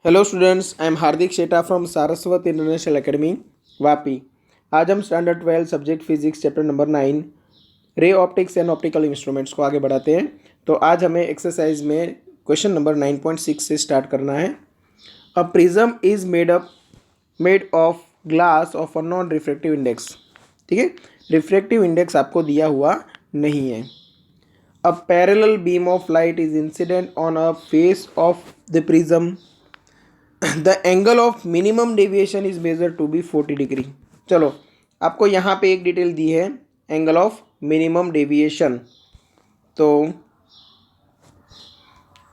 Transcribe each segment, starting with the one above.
Hello students, I am Hardik Sheta from Saraswat international academy Vapi. आज हम standard 12 subject physics chapter number 9 ray optics and optical instruments को आगे बढ़ाते हैं। तो आज हमें एक्सरसाइज में क्वेश्चन नंबर 9.6 से स्टार्ट करना है। A prism is made of glass of a non refractive index. ठीक है, रिफ्रैक्टिव इंडेक्स आपको दिया हुआ नहीं है। A parallel beam of light is incident on a face of the prism. The angle of minimum deviation is measure to be 40 degree. चलो, आपको यहाँ पे एक डिटेल दी है, एंगल ऑफ मिनिमम डेविएशन। तो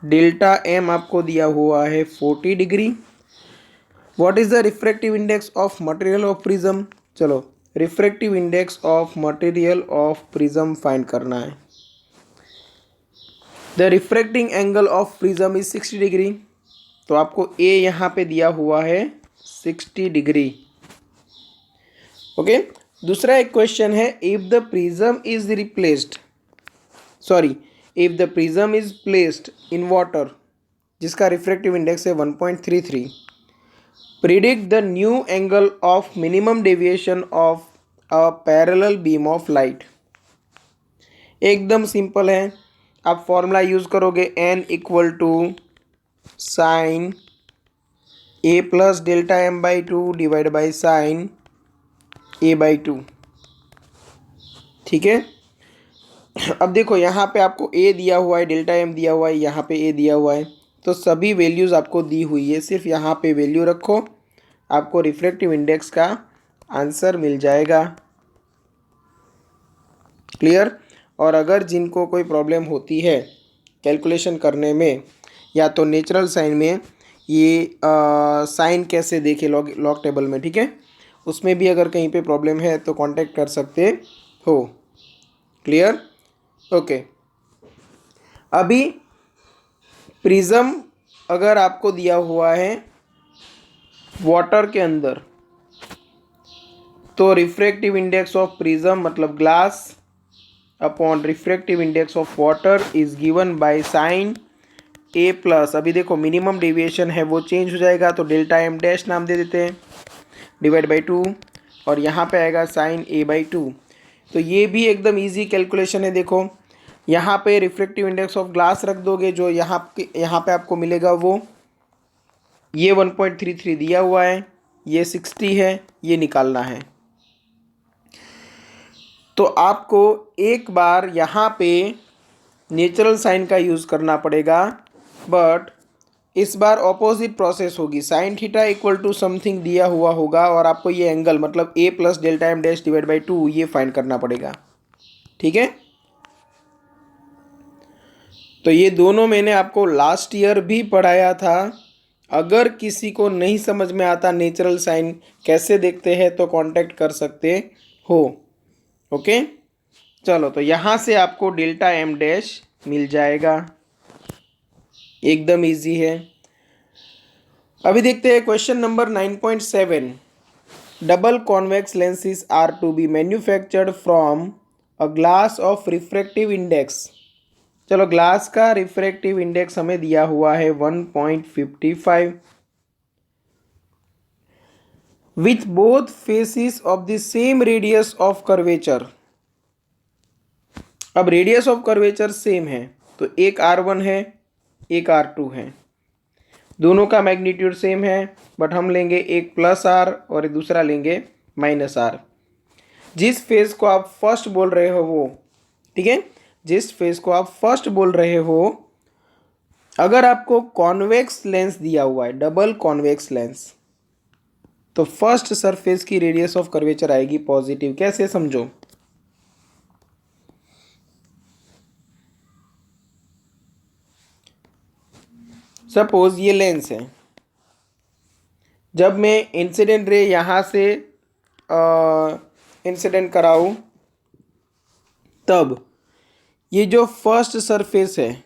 डेल्टा एम आपको दिया हुआ है 40 degree. What is the refractive index of material of prism? चलो, refractive index of material of prism find करना है। The refracting angle of prism is 60 degree. तो आपको ए यहाँ पे दिया हुआ है 60 डिग्री। ओके, दूसरा एक क्वेश्चन है, if the prism is replaced if the prism is placed in water जिसका रिफ्रैक्टिव इंडेक्स है 1.33, predict the new angle of minimum deviation of a parallel beam of light. एकदम सिंपल है, आप formula use करोगे n equal to sine A plus delta M by 2 divide by sine A by 2। ठीक है, अब देखो यहाँ पे आपको ए दिया हुआ है, डेल्टा एम दिया हुआ है, यहाँ पे ए दिया हुआ है, तो सभी वैल्यूज़ आपको दी हुई है। सिर्फ यहाँ पे वैल्यू रखो, आपको रिफ्रैक्टिव इंडेक्स का आंसर मिल जाएगा। क्लियर? और अगर जिनको कोई प्रॉब्लम होती है कैलकुलेशन करने में या तो नेचुरल साइन में, ये साइन कैसे देखे लॉग टेबल में, ठीक है, उसमें भी अगर कहीं पे प्रॉब्लम है तो कांटेक्ट कर सकते हो। क्लियर? ओके, अभी प्रिज्म अगर आपको दिया हुआ है वाटर के अंदर, तो रिफ्रैक्टिव इंडेक्स ऑफ प्रिज्म मतलब glass upon refractive index of water is given by sine A plus, अभी देखो मिनिमम डेविएशन है वो चेंज हो जाएगा, तो डेल्टा एम डैश नाम दे देते हैं, डिवाइड बाई 2, और यहाँ पे आएगा साइन ए बाई 2। तो ये भी एकदम इजी कैलकुलेशन है। देखो यहाँ पे रिफ्रैक्टिव इंडेक्स ऑफ ग्लास रख दोगे, जो यहाँ पे आपको मिलेगा वो ये 1.33 दिया हुआ है, ये 60 है, ये निकालना है। तो आपको एक बार यहाँ पे नेचुरल साइन का यूज़ करना पड़ेगा, बट इस बार ऑपोजिट प्रोसेस होगी। Sine theta equal to something दिया हुआ होगा और आपको ये एंगल मतलब A plus delta M dash divide by 2 ये फाइंड करना पड़ेगा। ठीक है, तो ये दोनों मैंने आपको लास्ट ईयर भी पढ़ाया था। अगर किसी को नहीं समझ में आता नेचुरल साइन कैसे देखते हैं तो कांटेक्ट कर सकते हो। ओके, चलो, तो यहाँ से आपको डेल्टा एम डैश मिल जाएगा, एकदम इजी है। अभी देखते हैं question number 9.7। Double convex lenses are to be manufactured from a glass of refractive index. चलो, ग्लास का रिफ्रैक्टिव इंडेक्स हमें दिया हुआ है 1.55 with both faces of the same radius of curvature. अब रेडियस ऑफ कर्वेचर सेम है, तो एक R1 है, एक R2 है, दोनों का मैग्नीट्यूड सेम है, बट हम लेंगे एक प्लस R और दूसरा लेंगे माइनस R। जिस फेज को आप फर्स्ट बोल रहे हो वो, ठीक है, जिस फेज को आप फर्स्ट बोल रहे हो, अगर आपको कॉन्वेक्स लेंस दिया हुआ है, डबल कॉन्वेक्स लेंस, तो फर्स्ट सरफेस की रेडियस ऑफ कर्वेचर आएगी पॉजिटिव। कैसे, समझो। सपोज ये लेंस है, जब मैं इंसिडेंट रे यहाँ से इंसिडेंट कराऊँ, तब ये जो फर्स्ट सरफेस है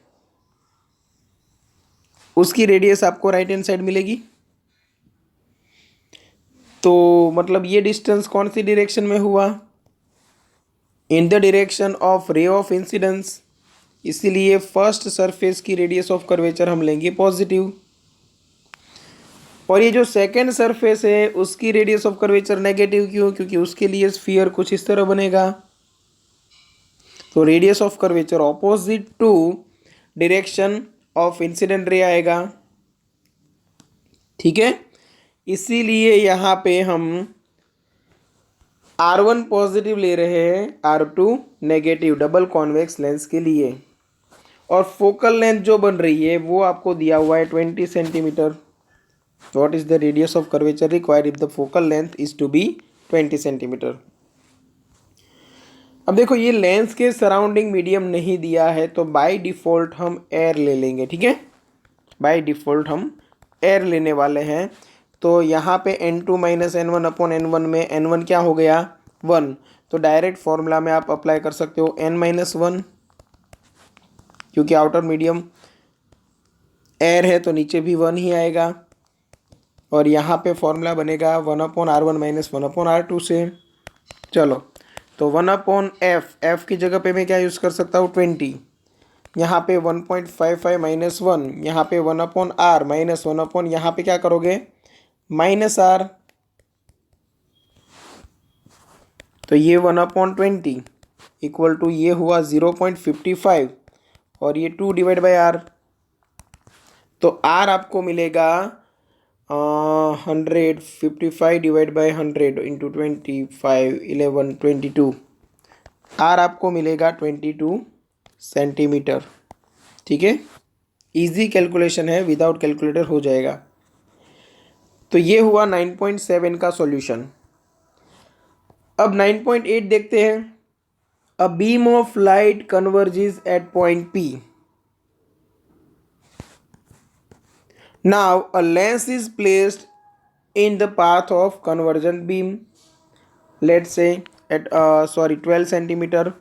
उसकी रेडियस आपको राइट हैंड साइड मिलेगी। तो मतलब ये डिस्टेंस कौन सी डायरेक्शन में हुआ? In the direction of ray of incidence, इसीलिए फर्स्ट सरफेस की रेडियस ऑफ कर्वेचर हम लेंगे पॉजिटिव। और ये जो सेकेंड सरफेस है उसकी रेडियस ऑफ कर्वेचर नेगेटिव क्यों? क्योंकि उसके लिए स्फीयर कुछ इस तरह बनेगा। तो radius of curvature opposite to direction of incident ray आएगा। ठीक है, इसीलिए यहाँ पे हम R1 पॉजिटिव ले रहे हैं, R2 negative double convex lens के लिए। और फोकल लेंथ जो बन रही है वो आपको दिया हुआ है 20 centimetre. What is the radius of curvature required if the focal length is to be 20 centimetre. अब देखो ये लेंस के सराउंडिंग मीडियम नहीं दिया है तो बाय डिफ़ॉल्ट हम एयर ले लेंगे। ठीक है, बाय डिफ़ॉल्ट हम एयर लेने वाले हैं। तो यहाँ पे N2 minus N1 upon N1 में N1 क्या हो गया? 1। तो डायरेक्ट फॉर्मूला में आप अप्लाई कर सकते हो N माइनस 1, क्योंकि आउटर मीडियम एयर है तो नीचे भी 1 ही आएगा। और यहाँ पे फॉर्मूला बनेगा 1/R1 माइनस 1/R2 से। चलो, तो 1/F की जगह पे मैं क्या यूज़ कर सकता हूँ? 20। यहाँ पे 1.55 माइनस 1, यहाँ पे 1/R माइनस 1 यहाँ पे क्या करोगे? Minus R। तो ये 1/20 इक्वल टू ये हुआ 0.55 और ये 2 डिवाइड बाई R। तो R आपको मिलेगा 155 डिवाइड बाई 100 इंटू 25 11 22। R आपको मिलेगा 22 सेंटीमीटर। ठीक है, इजी कैलकुलेशन है, विदाउट कैलकुलेटर हो जाएगा। तो ये हुआ 9.7 का सॉल्यूशन। अब 9.8 देखते हैं। A beam of light converges at point P। Now a lens is placed in the path of convergent beam, let's say at 12 centimeter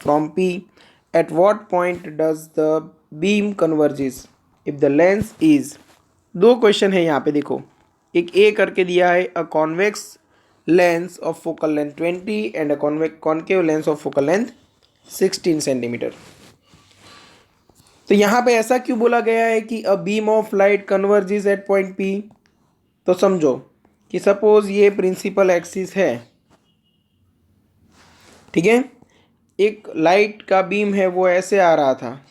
from P. At what point does the beam converges if the lens is? दो question है यहाँ पे, देखो एक A करके दिया है, a convex lens of focal length 20 and a concave lens of focal length 16 centimetre. तो यहाँ पे ऐसा क्यों बोला गया है कि a beam of light converges at point P? तो समझो कि सपोज ये प्रिंसिपल एक्सिस है। ठीक है, एक लाइट का बीम है वो ऐसे आ रहा था,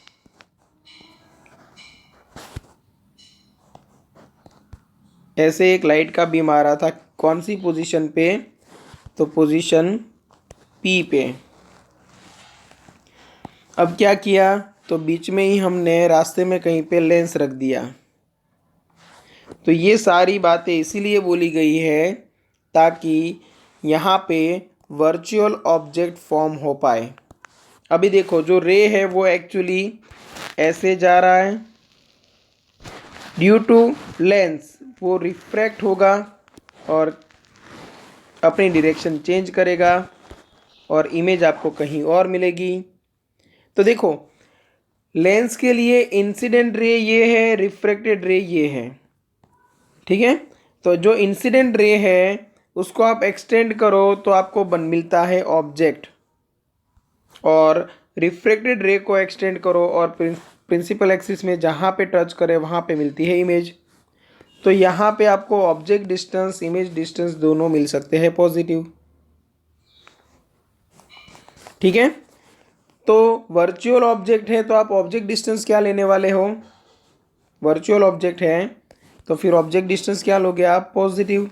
ऐसे एक लाइट का बीम आ रहा था। कौन सी पोजीशन पे? तो पोजीशन P पे। अब क्या किया? तो बीच में ही हमने रास्ते में कहीं पे लेंस रख दिया। तो ये सारी बातें इसीलिए बोली गई है ताकि यहाँ पे वर्चुअल ऑब्जेक्ट फॉर्म हो पाए। अभी देखो जो रे है वो एक्चुअली ऐसे जा रहा है, ड्यू टू लेंस वो रिफ्रैक्ट होगा और अपनी डायरेक्शन चेंज करेगा और इमेज आपको कहीं और मिलेगी। तो देखो लेंस के लिए इंसिडेंट रे ये है, रिफ्रैक्टेड रे ये है। ठीक है, तो जो इंसिडेंट रे है उसको आप एक्सटेंड करो तो आपको मिलता है ऑब्जेक्ट, और रिफ्रैक्टेड रे को एक्सटेंड करो और प्रिंसिपल एक्सिस में जहाँ पे टच करे वहाँ पे मिलती है इमेज। तो यहाँ पे आपको ऑब्जेक्ट डिस्टेंस, इमेज डिस्टेंस दोनों मिल सकते हैं पॉजिटिव। ठीक है, तो वर्चुअल ऑब्जेक्ट है तो आप ऑब्जेक्ट डिस्टेंस क्या लेने वाले हो? वर्चुअल ऑब्जेक्ट है तो फिर ऑब्जेक्ट डिस्टेंस क्या लोगे आप? पॉजिटिव।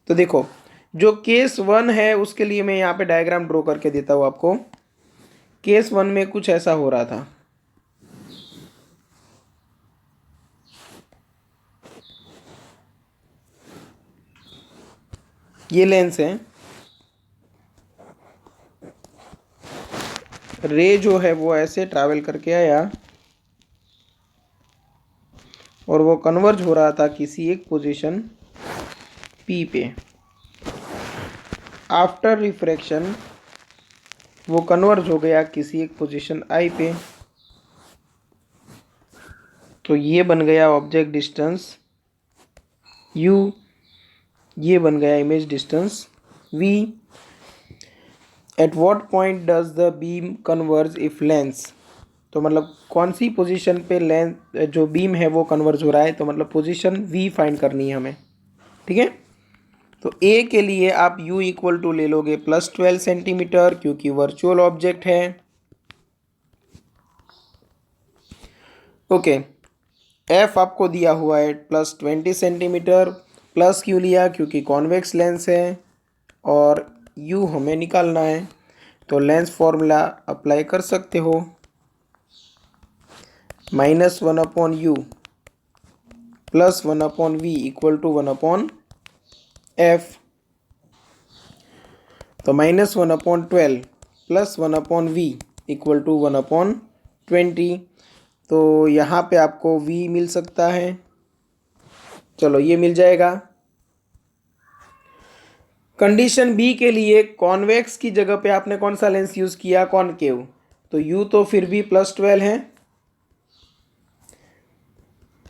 तो देखो जो केस 1 है उसके लिए मैं यहाँ पे डायग्राम ड्रॉ करके देता हूँ आपको। केस 1 में कुछ ऐसा हो रहा था। ये लेंस है, रे जो है वो ऐसे ट्रैवल करके आया और वो कन्वर्ज हो रहा था किसी एक पोजीशन P पे। आफ्टर रिफ्रैक्शन वो कन्वर्ज हो गया किसी एक पोजीशन I पे। तो ये बन गया ऑब्जेक्ट डिस्टेंस U, ये बन गया image distance V। At what point does the beam converge if lens? तो मतलब कौन सी पोजीशन पे लेंथ जो बीम है वो कन्वर्ज हो रहा है, तो मतलब पोजीशन वी फाइंड करनी है हमें। ठीक है, तो ए के लिए आप u इक्वल टू ले लोगे +12 सेंटीमीटर क्योंकि वर्चुअल ऑब्जेक्ट है। ओके, एफ आपको दिया हुआ है +20 सेंटीमीटर, प्लस क्यों लिया क्योंकि कॉन्वेक्स लेंस है, और u हमें निकालना है। तो लेंस फॉर्मूला अप्लाई कर सकते हो, -1/u + 1/v equal to 1/f। तो -1/12 + 1/v इक्वल टू 1/20। तो यहाँ पे आपको v मिल सकता है, चलो ये मिल जाएगा। कंडीशन बी के लिए कॉन्वेक्स की जगह पे आपने कौन सा लेंस यूज़ किया, कॉनकेव, तो u तो फिर भी +12 है,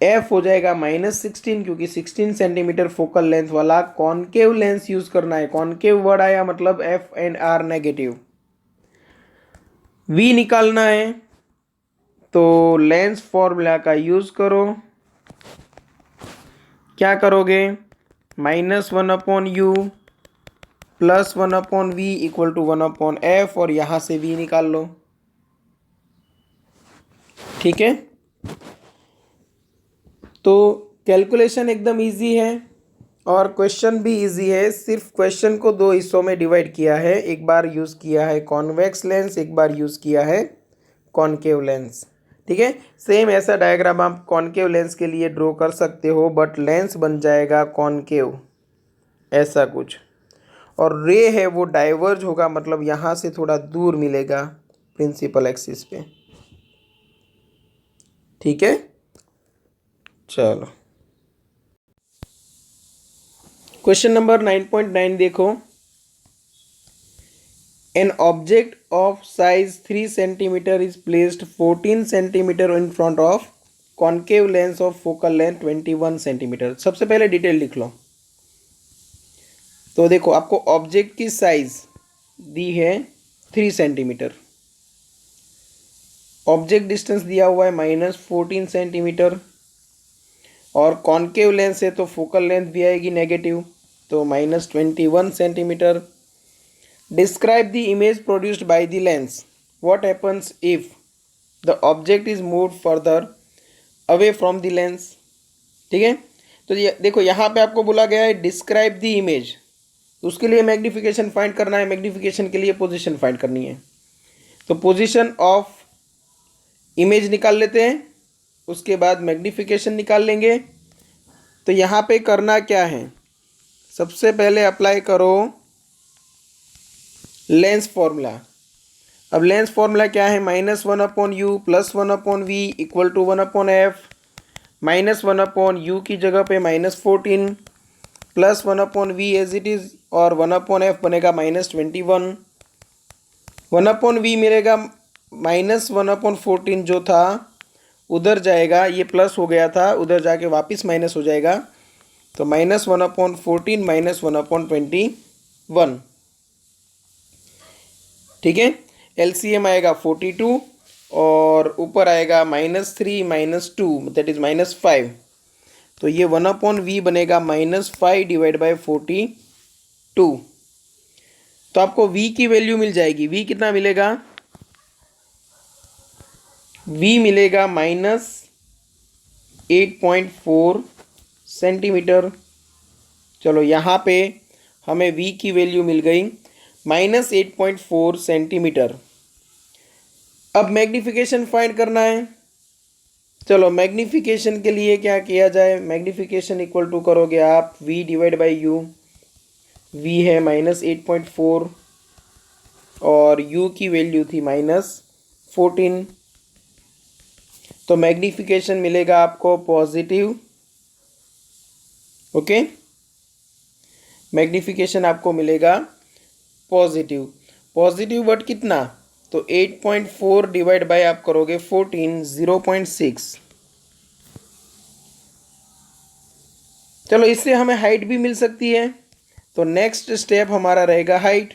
f हो जाएगा -16 क्योंकि 16 सेंटीमीटर फोकल लेंथ वाला कॉनकेव लेंस यूज करना है। कॉनकेव वर्ड आया मतलब f and r negative. v निकालना है तो लेंस फॉर्मूला का यूज करो, क्या करोगे, -1/u + 1/v equal to 1/f, और यहां से v निकाल लो। ठीक है, तो कैलकुलेशन एकदम इजी है और क्वेश्चन भी इजी है। सिर्फ क्वेश्चन को दो हिस्सों में डिवाइड किया है, एक बार यूज़ किया है कॉन्वेक्स लेंस, एक बार यूज़ किया है कॉनकेव लेंस। ठीक है, सेम ऐसा डायग्राम आप कॉनकेव लेंस के लिए ड्रॉ कर सकते हो, बट लेंस बन जाएगा कॉनकेव ऐसा कुछ, और रे है वो डाइवर्ज होगा, मतलब यहाँ से थोड़ा दूर मिलेगा प्रिंसिपल एक्सिस पे। ठीक है, चलो क्वेश्चन नंबर 9.9 देखो। An object of size 3 centimetre is placed 14 centimetre in front of concave lens of focal length 21 centimetre. सबसे पहले डिटेल लिख लो। तो देखो आपको ऑब्जेक्ट की साइज दी है 3 सेंटीमीटर, ऑब्जेक्ट डिस्टेंस दिया हुआ है -14 सेंटीमीटर, और कॉनकेव लेंस है तो फोकल लेंथ भी आएगी नेगेटिव, तो -21 centimetre. Describe the image produced by the lens, what happens if the object is moved further away from the lens. ठीक है, तो ये देखो यहाँ पे आपको बोला गया है डिस्क्राइब द इमेज, उसके लिए मैग्निफिकेशन फाइंड करना है, मैग्निफिकेशन के लिए पोजीशन फाइंड करनी है। तो पोजीशन ऑफ इमेज निकाल लेते हैं, उसके बाद मैग्निफिकेशन निकाल लेंगे। तो यहाँ पे करना क्या है, सबसे पहले अप्लाई करो लेंस फॉर्मूला। अब लेंस फॉर्मूला क्या है, -1/u + 1/v equal to 1/f। -1/u की जगह पे -14 + 1/v एज इट इज़, और 1/f बनेगा -21। 1/v मिलेगा, -1/14 जो था उधर जाएगा, ये प्लस हो गया था, उधर जाके वापस माइनस हो जाएगा, तो -1/14 -1/21। ठीक है, LCM आएगा 42 और ऊपर आएगा -3 -2 दैट इज -5, तो ये 1/v बनेगा -5 / 42। तो आपको v की वैल्यू मिल जाएगी, v कितना मिलेगा, v मिलेगा -8.4 सेंटीमीटर। चलो यहाँ पे हमें v की वैल्यू मिल गई -8.4 सेंटीमीटर। अब मैग्निफिकेशन फाइंड करना है। चलो मैग्निफिकेशन के लिए क्या किया जाए, मैग्निफिकेशन इक्वल टू करोगे आप v / u, v है -8.4 और u की वैल्यू थी -14, तो मैग्निफिकेशन मिलेगा आपको पॉजिटिव। ओके, मैग्निफिकेशन आपको मिलेगा पॉजिटिव, पॉजिटिव बट कितना, तो 8.4 डिवाइड बाय आप करोगे 14, 0.6। चलो इससे हमें हाइट भी मिल सकती है, तो नेक्स्ट स्टेप हमारा रहेगा हाइट।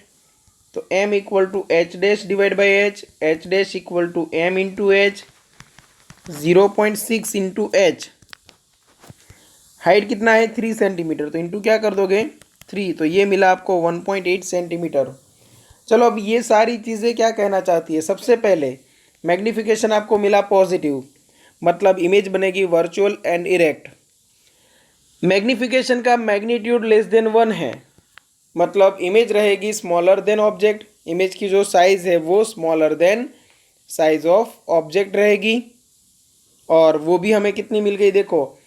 तो तो m equal to H dash divide by H dash equal to m into H, 0.6 into H, height कितना है 3 सेंटीमीटर, तो इंटू क्या कर दोगे 3, तो ये मिला आपको 1.8 सेंटीमीटर। चलो अब ये सारी चीज़ें क्या कहना चाहती है, सबसे पहले मैग्नीफिकेशन आपको मिला पॉजिटिव, मतलब इमेज बनेगी वर्चुअल एंड इरेक्ट। मैग्नीफिकेशन का मैग्नीट्यूड लेस देन 1 है, मतलब इमेज रहेगी स्मॉलर देन ऑब्जेक्ट, इमेज की जो साइज है वो smaller than size of object रहेगी। और वो भी हमें कितनी मिल गई, देखो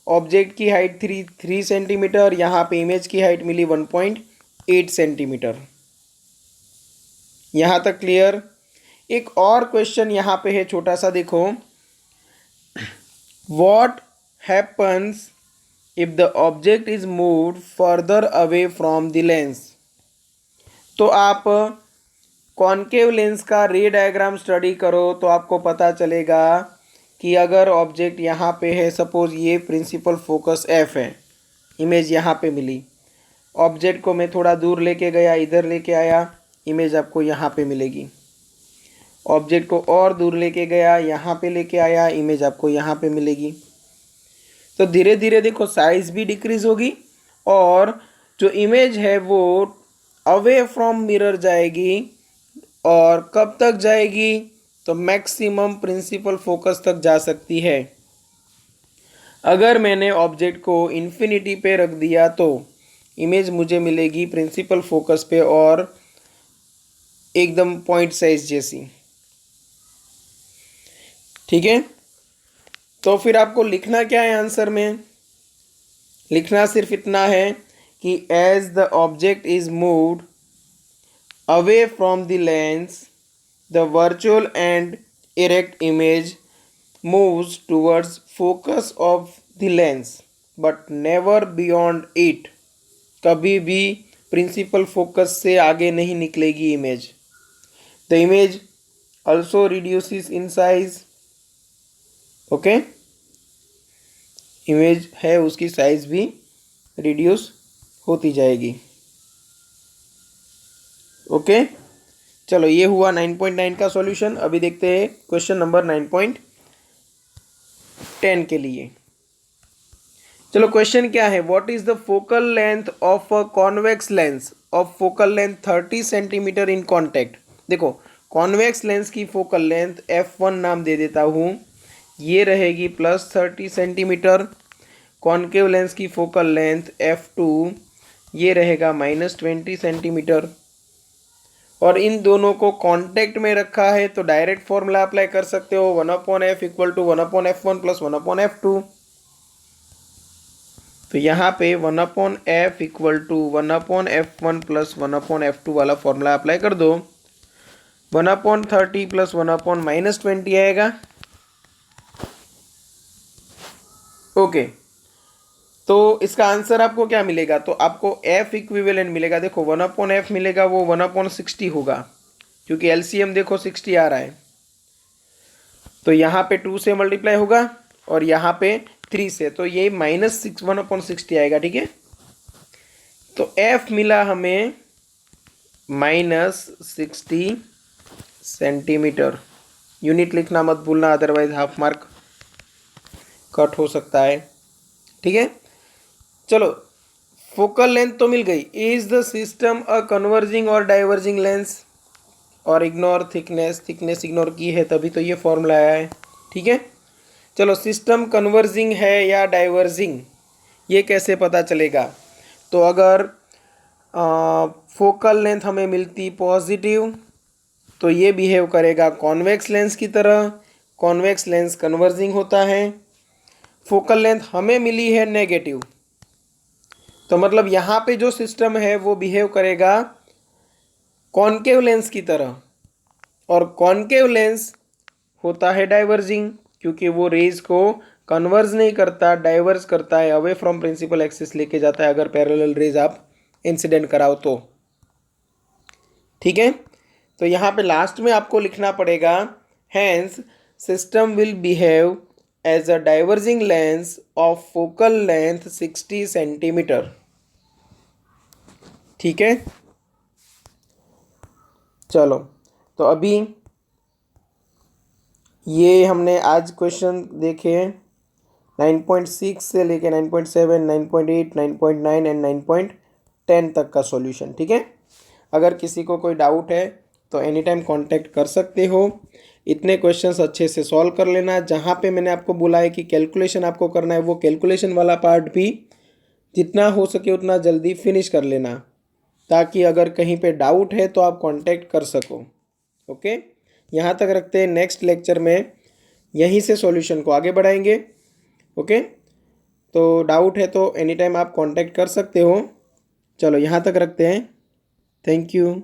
ऑब्जेक्ट की हाइट 3 सेंटीमीटर, यहाँ पे इमेज की हाइट मिली 1.8 सेंटीमीटर। यहाँ तक क्लियर। एक और क्वेश्चन यहाँ पे है छोटा सा, देखो what happens if the object is moved further away from the lens. तो आप कॉनकेव लेंस का रे डायग्राम स्टडी करो तो आपको पता चलेगा कि अगर ऑब्जेक्ट यहाँ पे है, सपोज ये प्रिंसिपल फोकस एफ है, इमेज यहाँ पे मिली, ऑब्जेक्ट को मैं थोड़ा दूर लेके गया, इधर लेके आया, इमेज आपको यहाँ पे मिलेगी। ऑब्जेक्ट को और दूर लेके गया, यहाँ पे लेके आया, इमेज आपको यहाँ पे मिलेगी। तो धीरे धीरे देखो साइज भी डिक्रीज होगी और जो इमेज है वो अवे फ्रॉम मिरर जाएगी। और कब तक जाएगी, तो मैक्सिमम प्रिंसिपल फोकस तक जा सकती है। अगर मैंने ऑब्जेक्ट को इन्फिनिटी पे रख दिया तो इमेज मुझे मिलेगी प्रिंसिपल फोकस पे और एकदम पॉइंट साइज जैसी। ठीक है, तो फिर आपको लिखना क्या है आंसर में, लिखना सिर्फ इतना है कि as the object is moved away from the lens the virtual and erect image moves towards focus of the lens but never beyond it। कभी भी प्रिंसिपल फोकस से आगे नहीं निकलेगी image. The image also reduces in size। Okay, image है उसकी size भी reduce होती जाएगी। ओके, चलो ये हुआ 9.9 का सॉल्यूशन। अभी देखते हैं क्वेश्चन नंबर 9.10 के लिए। चलो क्वेश्चन क्या है, what is the focal length of a convex lens of focal length 30 centimetre in contact. देखो कॉन्वेक्स लेंस की फोकल लेंथ f1 नाम दे देता हूँ, ये रहेगी +30 सेंटीमीटर। कॉन्केव लेंस की फोकल लेंथ f2, ये रहेगा -20 सेंटीमीटर। और इन दोनों को कांटेक्ट में रखा है तो डायरेक्ट फॉर्मूला अप्लाई कर सकते हो, 1/f equal to 1/f1 plus 1/f2। तो यहाँ पे 1/f equal to 1/f1 plus 1/f2 वाला फॉर्मूला अप्लाई कर दो। 1/30 प्लस 1/-20 आएगा। ओके, तो इसका आंसर आपको क्या मिलेगा, तो आपको f इक्विवेलेंट मिलेगा। देखो 1/f मिलेगा वो 1/60 होगा, क्योंकि LCM देखो 60 आ रहा है, तो यहाँ पे 2 से मल्टीप्लाई होगा और यहाँ पे 3 से, तो ये -6 1/60 आएगा। ठीक है, तो f मिला हमें -60 सेंटीमीटर। यूनिट लिखना मत भूलना, अदरवाइज हाफ मार्क कट हो सकता है। ठीक है, चलो फोकल लेंथ तो मिल गई। Is the system a converging और डाइवर्जिंग लेंस, और इग्नोर थिकनेस, थिकनेस इग्नोर की है तभी तो ये फॉर्मूला आया है। ठीक है, चलो सिस्टम कन्वर्जिंग है या डाइवर्जिंग, ये कैसे पता चलेगा, तो अगर फोकल लेंथ हमें मिलती पॉजिटिव तो ये बिहेव करेगा कॉन्वेक्स लेंस की तरह, कॉन्वेक्स लेंस कन्वर्जिंग होता है। फोकल लेंथ हमें मिली है नेगेटिव, तो मतलब यहाँ पे जो सिस्टम है वो बिहेव करेगा कॉनकेव लेंस की तरह, और कॉनकेव लेंस होता है डाइवर्जिंग, क्योंकि वो रेज को कन्वर्ज नहीं करता, डाइवर्स करता है, अवे फ्रॉम प्रिंसिपल एक्सिस लेके जाता है अगर पैरेलल रेज आप इंसिडेंट कराओ तो। ठीक है, तो यहाँ पे लास्ट में आपको लिखना पड़ेगा hence system will behave as a diverging lens of focal length 60 centimetre. ठीक है, चलो, तो अभी ये हमने आज क्वेश्चन देखे हैं 9.6 से लेके 9.7, 9.8, 9.9 एंड 9.10 तक का सॉल्यूशन। ठीक है, अगर किसी को कोई डाउट है तो एनी टाइम कॉन्टेक्ट कर सकते हो। इतने क्वेश्चंस अच्छे से सॉल्व कर लेना। जहाँ पे मैंने आपको बोला है कि कैलकुलेशन आपको करना है, वो कैलकुलेशन वाला पार्ट भी जितना हो सके उतना जल्दी फिनिश कर लेना, ताकि अगर कहीं पे डाउट है तो आप कांटेक्ट कर सको। ओके, यहाँ तक रखते हैं। नेक्स्ट लेक्चर में यहीं से सॉल्यूशन को आगे बढ़ाएंगे। ओके, तो डाउट है तो एनी टाइम आप कांटेक्ट कर सकते हो। चलो, यहाँ तक रखते हैं। Thank you.